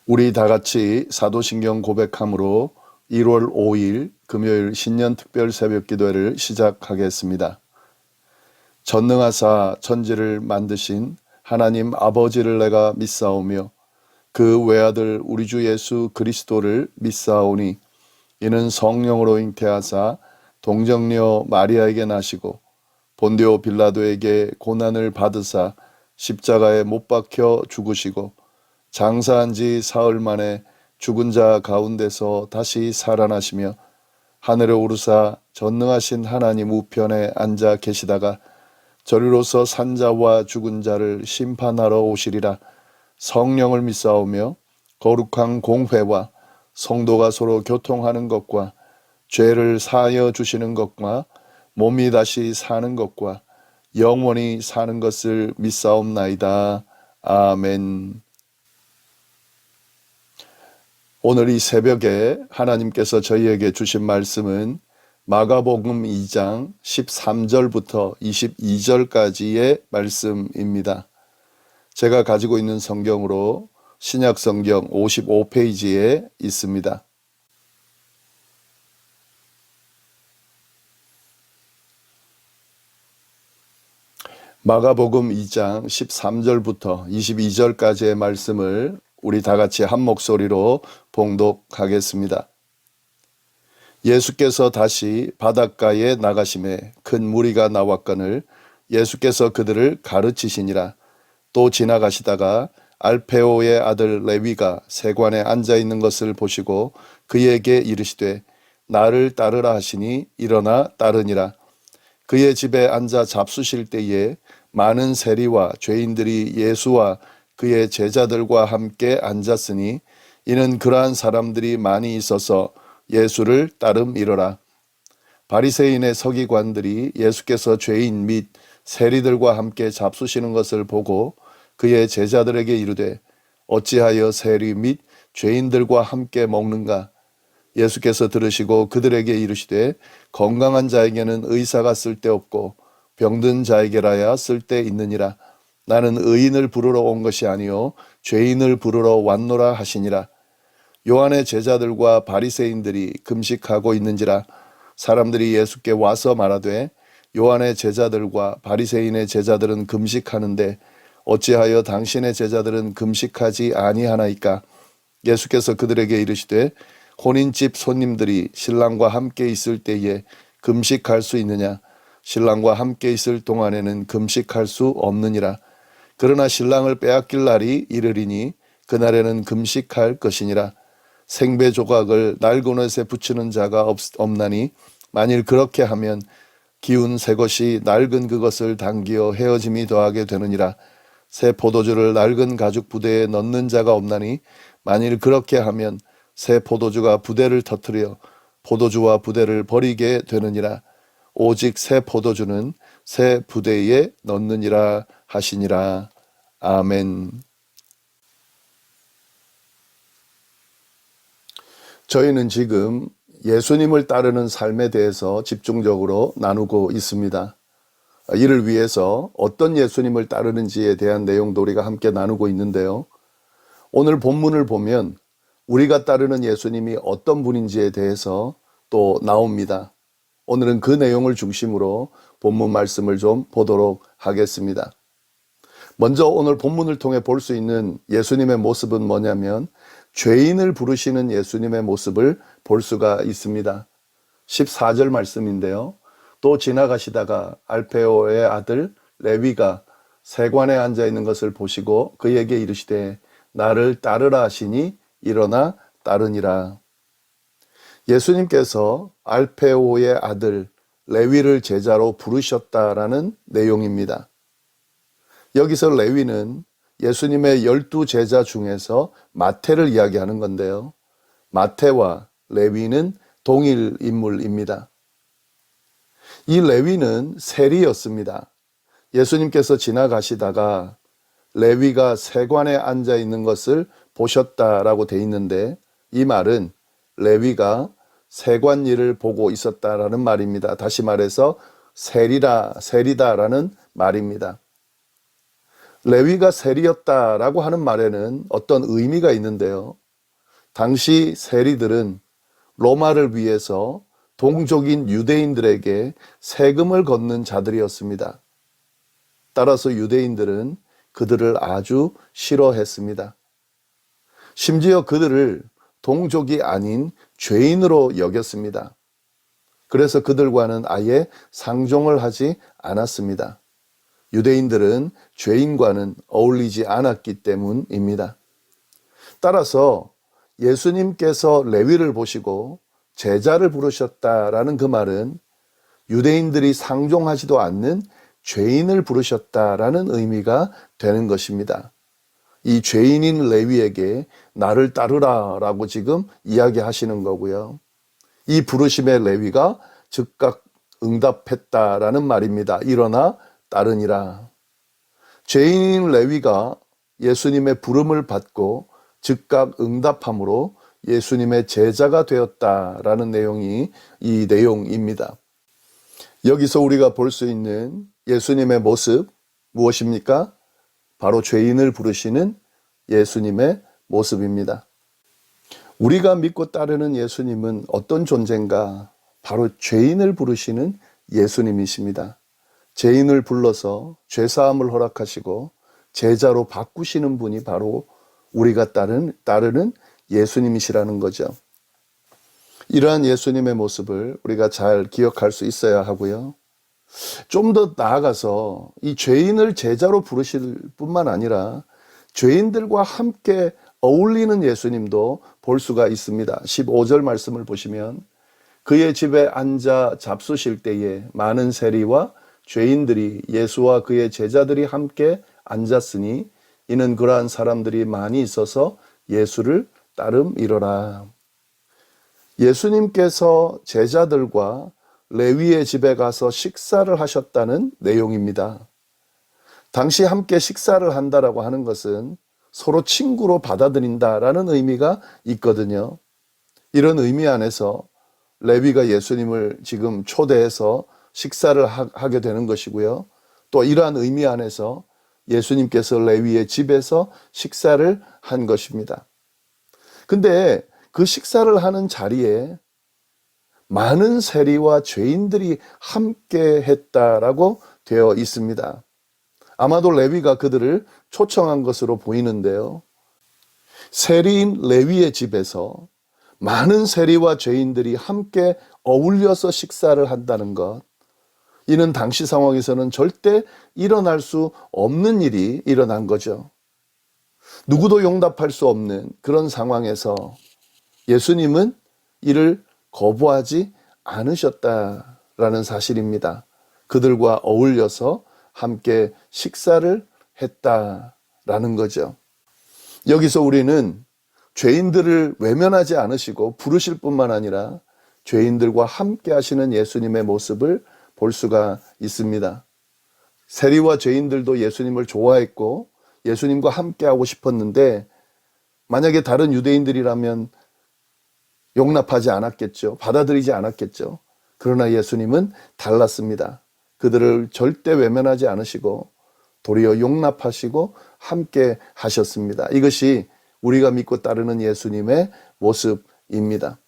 우리 다 같이 사도신경 고백함으로 1월 5일 금요일 신년 특별 새벽 기도회를 시작하겠습니다. 전능하사 천지를 만드신 하나님 아버지를 내가 믿사오며 그 외아들 우리 주 예수 그리스도를 믿사오니 이는 성령으로 잉태하사 동정녀 마리아에게 나시고 본디오 빌라도에게 고난을 받으사 십자가에 못 박혀 죽으시고 장사한 지 사흘 만에 죽은 자 가운데서 다시 살아나시며 하늘에 오르사 전능하신 하나님 우편에 앉아 계시다가 저리로서 산자와 죽은 자를 심판하러 오시리라. 성령을 믿사오며 거룩한 공회와 성도가 서로 교통하는 것과 죄를 사하여 주시는 것과 몸이 다시 사는 것과 영원히 사는 것을 믿사옵나이다. 아멘. 오늘 이 새벽에 하나님께서 저희에게 주신 말씀은 마가복음 2장 13절부터 22절까지의 말씀입니다. 제가 가지고 있는 성경으로 신약성경 55페이지에 있습니다. 마가복음 2장 13절부터 22절까지의 말씀을 우리 다 같이 한 목소리로 봉독하겠습니다. 예수께서 다시 바닷가에 나가심에 큰 무리가 나왔거늘 예수께서 그들을 가르치시니라. 또 지나가시다가 알페오의 아들 레위가 세관에 앉아 있는 것을 보시고 그에게 이르시되 나를 따르라 하시니 일어나 따르니라. 그의 집에 앉아 잡수실 때에 많은 세리와 죄인들이 예수와 그의 제자들과 함께 앉았으니 이는 그러한 사람들이 많이 있어서 예수를 따름이러라. 바리새인의 서기관들이 예수께서 죄인 및 세리들과 함께 잡수시는 것을 보고 그의 제자들에게 이르되 어찌하여 세리 및 죄인들과 함께 먹는가? 예수께서 들으시고 그들에게 이르시되 건강한 자에게는 의사가 쓸데없고 병든 자에게라야 쓸데있느니라. 나는 의인을 부르러 온 것이 아니요 죄인을 부르러 왔노라 하시니라. 요한의 제자들과 바리새인들이 금식하고 있는지라. 사람들이 예수께 와서 말하되 요한의 제자들과 바리새인의 제자들은 금식하는데 어찌하여 당신의 제자들은 금식하지 아니하나이까? 예수께서 그들에게 이르시되 혼인집 손님들이 신랑과 함께 있을 때에 금식할 수 있느냐? 신랑과 함께 있을 동안에는 금식할 수 없느니라. 그러나 신랑을 빼앗길 날이 이르리니 그날에는 금식할 것이니라. 생배 조각을 낡은 옷에 붙이는 자가 없나니 만일 그렇게 하면 기운 새 것이 낡은 그것을 당기어 헤어짐이 더하게 되느니라. 새 포도주를 낡은 가죽 부대에 넣는 자가 없나니 만일 그렇게 하면 새 포도주가 부대를 터뜨려 포도주와 부대를 버리게 되느니라. 오직 새 포도주는 새 부대에 넣느니라 하시니라. 아멘. 저희는 지금 예수님을 따르는 삶에 대해서 집중적으로 나누고 있습니다. 이를 위해서 어떤 예수님을 따르는지에 대한 내용도 우리가 함께 나누고 있는데요. 오늘 본문을 보면 우리가 따르는 예수님이 어떤 분인지에 대해서 또 나옵니다. 오늘은 그 내용을 중심으로 본문 말씀을 좀 보도록 하겠습니다. 먼저 오늘 본문을 통해 볼 수 있는 예수님의 모습은 뭐냐면 죄인을 부르시는 예수님의 모습을 볼 수가 있습니다. 14절 말씀인데요. 또 지나가시다가 알페오의 아들 레위가 세관에 앉아 있는 것을 보시고 그에게 이르시되 나를 따르라 하시니 일어나 따르니라. 예수님께서 알페오의 아들 레위를 제자로 부르셨다라는 내용입니다. 여기서 레위는 예수님의 12제자 중에서 마태를 이야기하는 건데요. 마태와 레위는 동일 인물입니다. 이 레위는 세리였습니다. 예수님께서 지나가시다가 레위가 세관에 앉아 있는 것을 보셨다라고 돼 있는데 이 말은 레위가 세관 일을 보고 있었다라는 말입니다. 다시 말해서 세리다라는 말입니다. 레위가 세리였다라고 하는 말에는 어떤 의미가 있는데요. 당시 세리들은 로마를 위해서 동족인 유대인들에게 세금을 걷는 자들이었습니다. 따라서 유대인들은 그들을 아주 싫어했습니다. 심지어 그들을 동족이 아닌 죄인으로 여겼습니다. 그래서 그들과는 아예 상종을 하지 않았습니다. 유대인들은 죄인과는 어울리지 않았기 때문입니다. 따라서 예수님께서 레위를 보시고 제자를 부르셨다라는 그 말은 유대인들이 상종하지도 않는 죄인을 부르셨다라는 의미가 되는 것입니다. 이 죄인인 레위에게 나를 따르라 라고 지금 이야기하시는 거고요. 이 부르심의 레위가 즉각 응답했다라는 말입니다. 일어나 따르니라. 죄인인 레위가 예수님의 부름을 받고 즉각 응답함으로 예수님의 제자가 되었다라는 내용이 이 내용입니다. 여기서 우리가 볼 수 있는 예수님의 모습 무엇입니까? 바로 죄인을 부르시는 예수님의 모습입니다. 우리가 믿고 따르는 예수님은 어떤 존재인가? 바로 죄인을 부르시는 예수님이십니다. 죄인을 불러서 죄사함을 허락하시고 제자로 바꾸시는 분이 바로 우리가 따르는 예수님이시라는 거죠. 이러한 예수님의 모습을 우리가 잘 기억할 수 있어야 하고요. 좀 더 나아가서 이 죄인을 제자로 부르실 뿐만 아니라 죄인들과 함께 어울리는 예수님도 볼 수가 있습니다. 15절 말씀을 보시면 그의 집에 앉아 잡수실 때에 많은 세리와 죄인들이 예수와 그의 제자들이 함께 앉았으니 이는 그러한 사람들이 많이 있어서 예수를 따름이러라. 예수님께서 제자들과 레위의 집에 가서 식사를 하셨다는 내용입니다. 당시 함께 식사를 한다라고 하는 것은 서로 친구로 받아들인다라는 의미가 있거든요. 이런 의미 안에서 레위가 예수님을 지금 초대해서 식사를 하게 되는 것이고요. 또 이러한 의미 안에서 예수님께서 레위의 집에서 식사를 한 것입니다. 근데 그 식사를 하는 자리에 많은 세리와 죄인들이 함께 했다라고 되어 있습니다. 아마도 레위가 그들을 초청한 것으로 보이는데요. 세리인 레위의 집에서 많은 세리와 죄인들이 함께 어울려서 식사를 한다는 것, 이는 당시 상황에서는 절대 일어날 수 없는 일이 일어난 거죠. 누구도 용납할 수 없는 그런 상황에서 예수님은 이를 거부하지 않으셨다라는 사실입니다. 그들과 어울려서 함께 식사를 했다라는 거죠. 여기서 우리는 죄인들을 외면하지 않으시고 부르실 뿐만 아니라 죄인들과 함께 하시는 예수님의 모습을 볼 수가 있습니다. 세리와 죄인들도 예수님을 좋아했고 예수님과 함께 하고 싶었는데 만약에 다른 유대인들이라면 용납하지 않았겠죠. 받아들이지 않았겠죠. 그러나 예수님은 달랐습니다. 그들을 절대 외면하지 않으시고 도리어 용납하시고 함께 하셨습니다. 이것이 우리가 믿고 따르는 예수님의 모습입니다.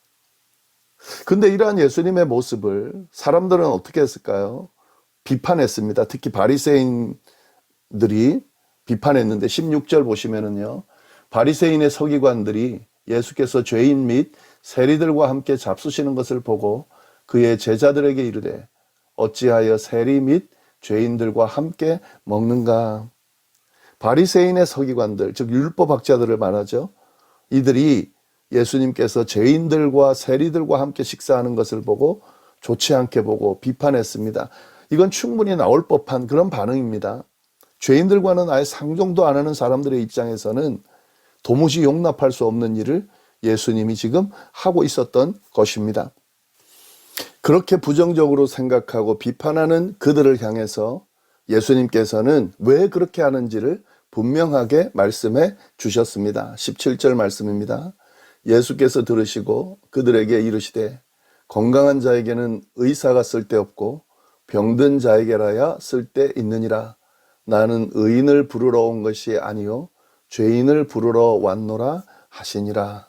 근데 이러한 예수님의 모습을 사람들은 어떻게 했을까요? 비판했습니다. 특히 바리새인들이 비판했는데 16절 보시면은요. 바리새인의 서기관들이 예수께서 죄인 및 세리들과 함께 잡수시는 것을 보고 그의 제자들에게 이르되 어찌하여 세리 및 죄인들과 함께 먹는가? 바리새인의 서기관들, 즉 율법학자들을 말하죠. 이들이 예수님께서 죄인들과 세리들과 함께 식사하는 것을 보고 좋지 않게 보고 비판했습니다. 이건 충분히 나올 법한 그런 반응입니다. 죄인들과는 아예 상종도 안 하는 사람들의 입장에서는 도무지 용납할 수 없는 일을 예수님이 지금 하고 있었던 것입니다. 그렇게 부정적으로 생각하고 비판하는 그들을 향해서 예수님께서는 왜 그렇게 하는지를 분명하게 말씀해 주셨습니다. 17절 말씀입니다. 예수께서 들으시고 그들에게 이르시되 건강한 자에게는 의사가 쓸데없고 병든 자에게라야 쓸데있느니라. 나는 의인을 부르러 온 것이 아니요 죄인을 부르러 왔노라 하시니라.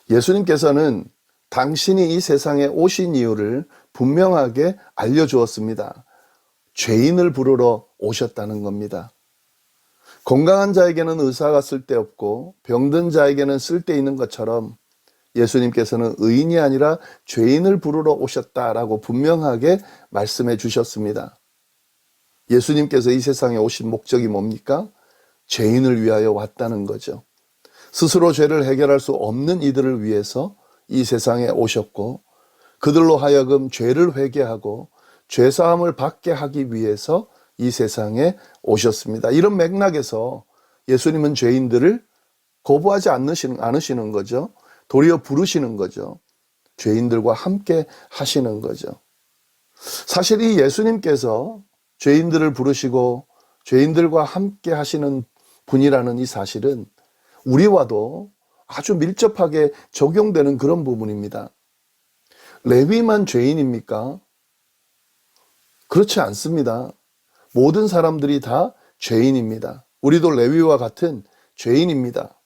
예수님께서는 당신이 이 세상에 오신 이유를 분명하게 알려주었습니다. 죄인을 부르러 오셨다는 겁니다. 건강한 자에게는 의사가 쓸데없고 병든 자에게는 쓸데있는 것처럼 예수님께서는 의인이 아니라 죄인을 부르러 오셨다라고 분명하게 말씀해 주셨습니다. 예수님께서 이 세상에 오신 목적이 뭡니까? 죄인을 위하여 왔다는 거죠. 스스로 죄를 해결할 수 없는 이들을 위해서 이 세상에 오셨고 그들로 하여금 죄를 회개하고 죄사함을 받게 하기 위해서 이 세상에 오셨습니다. 이런 맥락에서 예수님은 죄인들을 거부하지 않으시는 거죠. 도리어 부르시는 거죠. 죄인들과 함께 하시는 거죠. 사실 이 예수님께서 죄인들을 부르시고 죄인들과 함께 하시는 분이라는 이 사실은 우리와도 아주 밀접하게 적용되는 그런 부분입니다. 레위만 죄인입니까? 그렇지 않습니다. 모든 사람들이 다 죄인입니다. 우리도 레위와 같은 죄인입니다.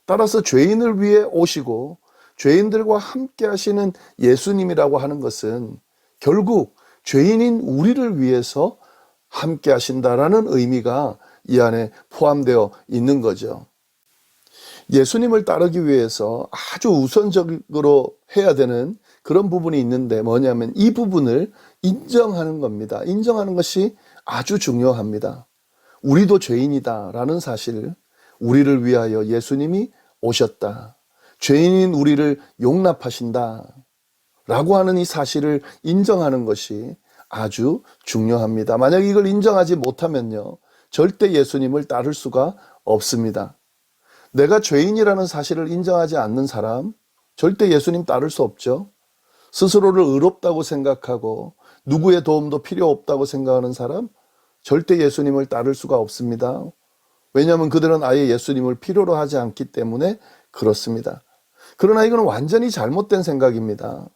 따라서 죄인을 위해 오시고 죄인들과 함께 하시는 예수님이라고 하는 것은 결국 죄인인 우리를 위해서 함께 하신다라는 의미가 이 안에 포함되어 있는 거죠. 예수님을 따르기 위해서 아주 우선적으로 해야 되는 그런 부분이 있는데 뭐냐면 이 부분을 인정하는 겁니다. 인정하는 것이 아주 중요합니다. 우리도 죄인이다라는 사실, 우리를 위하여 예수님이 오셨다. 죄인인 우리를 용납하신다. 라고 하는 이 사실을 인정하는 것이 아주 중요합니다. 만약 이걸 인정하지 못하면요, 절대 예수님을 따를 수가 없습니다. 내가 죄인이라는 사실을 인정하지 않는 사람, 절대 예수님 따를 수 없죠. 스스로를 의롭다고 생각하고 누구의 도움도 필요 없다고 생각하는 사람, 절대 예수님을 따를 수가 없습니다. 왜냐하면 그들은 아예 예수님을 필요로 하지 않기 때문에 그렇습니다. 그러나 이건 완전히 잘못된 생각입니다.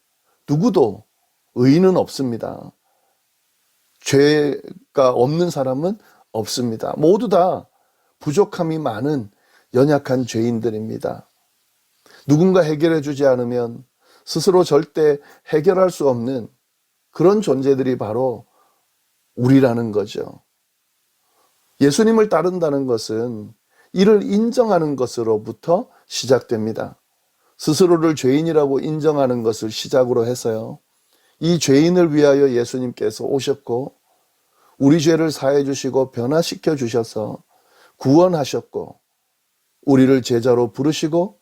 누구도 의인은 없습니다. 죄가 없는 사람은 없습니다. 모두 다 부족함이 많은 연약한 죄인들입니다. 누군가 해결해 주지 않으면 스스로 절대 해결할 수 없는 그런 존재들이 바로 우리라는 거죠. 예수님을 따른다는 것은 이를 인정하는 것으로부터 시작됩니다. 스스로를 죄인이라고 인정하는 것을 시작으로 해서요, 이 죄인을 위하여 예수님께서 오셨고 우리 죄를 사해 주시고 변화시켜 주셔서 구원하셨고 우리를 제자로 부르시고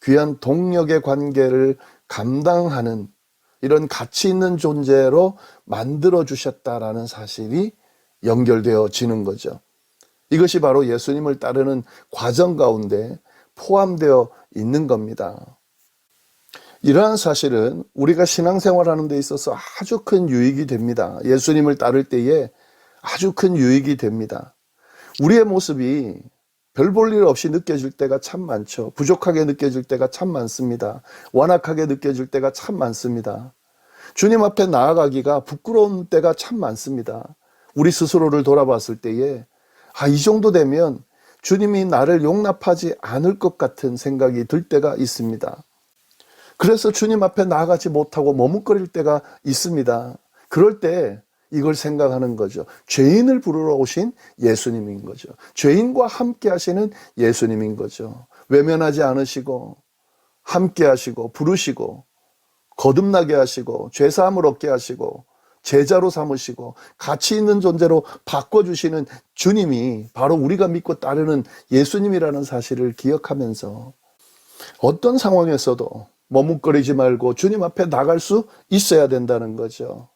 귀한 동력의 관계를 감당하는 이런 가치 있는 존재로 만들어 주셨다라는 사실이 연결되어지는 거죠. 이것이 바로 예수님을 따르는 과정 가운데 포함되어 있는 겁니다. 이러한 사실은 우리가 신앙생활하는 데 있어서 아주 큰 유익이 됩니다. 예수님을 따를 때에 아주 큰 유익이 됩니다. 우리의 모습이 별 볼 일 없이 느껴질 때가 참 많죠. 부족하게 느껴질 때가 참 많습니다. 완악하게 느껴질 때가 참 많습니다. 주님 앞에 나아가기가 부끄러운 때가 참 많습니다. 우리 스스로를 돌아봤을 때에 이 정도 되면 주님이 나를 용납하지 않을 것 같은 생각이 들 때가 있습니다. 그래서 주님 앞에 나아가지 못하고 머뭇거릴 때가 있습니다. 그럴 때 이걸 생각하는 거죠. 죄인을 부르러 오신 예수님인 거죠. 죄인과 함께 하시는 예수님인 거죠. 외면하지 않으시고 함께 하시고 부르시고 거듭나게 하시고 죄사함을 얻게 하시고 제자로 삼으시고 가치 있는 존재로 바꿔주시는 주님이 바로 우리가 믿고 따르는 예수님이라는 사실을 기억하면서 어떤 상황에서도 머뭇거리지 말고 주님 앞에 나갈 수 있어야 된다는 거죠.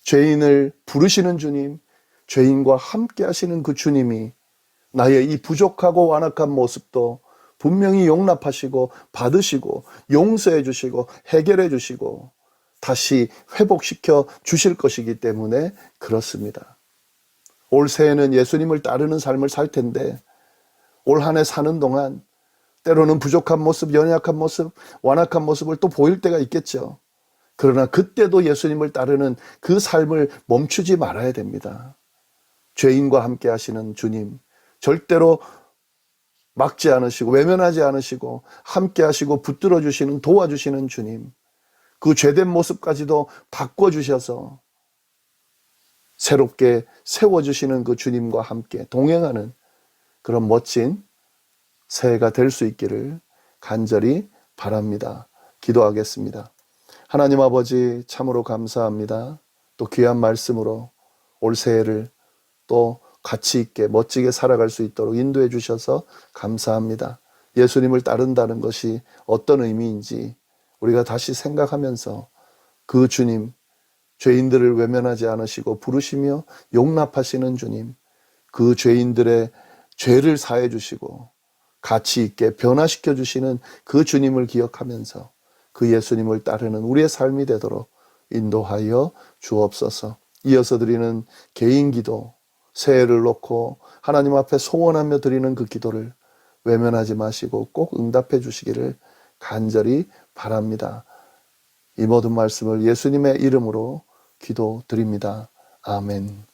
죄인을 부르시는 주님, 죄인과 함께 하시는 그 주님이 나의 이 부족하고 완악한 모습도 분명히 용납하시고 받으시고 용서해 주시고 해결해 주시고 다시 회복시켜 주실 것이기 때문에 그렇습니다. 올 새해는 예수님을 따르는 삶을 살 텐데 올 한 해 사는 동안 때로는 부족한 모습, 연약한 모습, 완악한 모습을 또 보일 때가 있겠죠. 그러나 그때도 예수님을 따르는 그 삶을 멈추지 말아야 됩니다. 죄인과 함께 하시는 주님, 절대로 막지 않으시고 외면하지 않으시고 함께 하시고 붙들어 주시는, 도와주시는 주님, 그 죄된 모습까지도 바꿔주셔서 새롭게 세워주시는 그 주님과 함께 동행하는 그런 멋진 새해가 될 수 있기를 간절히 바랍니다. 기도하겠습니다. 하나님 아버지, 참으로 감사합니다. 또 귀한 말씀으로 올 새해를 또 가치 있게 멋지게 살아갈 수 있도록 인도해 주셔서 감사합니다. 예수님을 따른다는 것이 어떤 의미인지 우리가 다시 생각하면서 그 주님, 죄인들을 외면하지 않으시고 부르시며 용납하시는 주님, 그 죄인들의 죄를 사해 주시고 가치 있게 변화시켜 주시는 그 주님을 기억하면서 그 예수님을 따르는 우리의 삶이 되도록 인도하여 주옵소서. 이어서 드리는 개인 기도, 새해를 놓고 하나님 앞에 소원하며 드리는 그 기도를 외면하지 마시고 꼭 응답해 주시기를 간절히 바랍니다. 이 모든 말씀을 예수님의 이름으로 기도드립니다. 아멘.